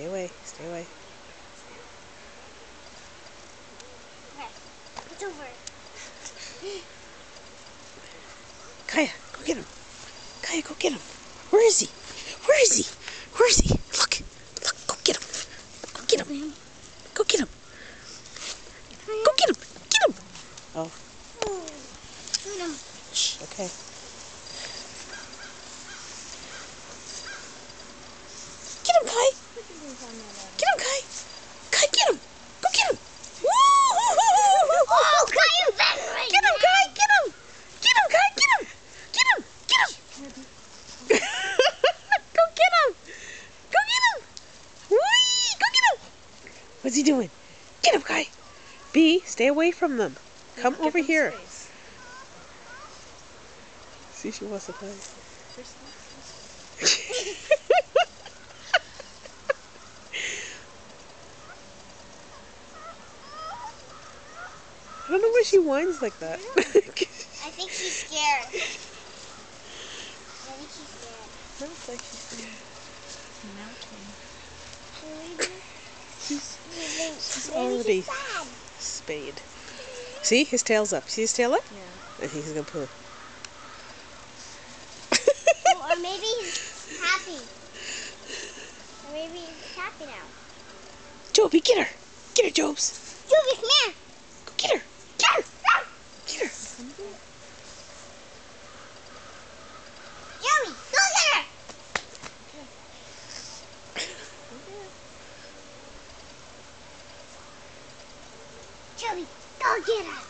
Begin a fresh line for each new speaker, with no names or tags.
Stay away. Stay away.
Okay. It's over.
Kaya, go get him. Kaya, go get him. Where is he? Where is he? Where is he? Look. Look. Go get him. Go get him. Go get him. Go get him. Get him. Oh. Shh. Okay. Get him, Kai. Get him, Kai. Kai, get him. Go get him.
Oh, Kai, you better right
Get him, Kai. Get him. Get him, Kai. Get him. Get him. Get him. Go get him. Go get him. Whee! Go get him. What's he doing? Get him, Kai. B, stay away from them. Come over here. See, she wants to play. I don't know why she whines like that.
I think she's scared. I think she's scared.
Looks like she's
Maybe
she's already
she's sad.
spayed. See, his tail's up. See his tail up?
Yeah.
And he's gonna poo.
Or maybe he's happy. Or maybe he's happy now.
Joby, get her. Get her, Jobs.
Joby, come here.
Go get her. Get her. Get her.
Joby, go get her. Joby, go get her.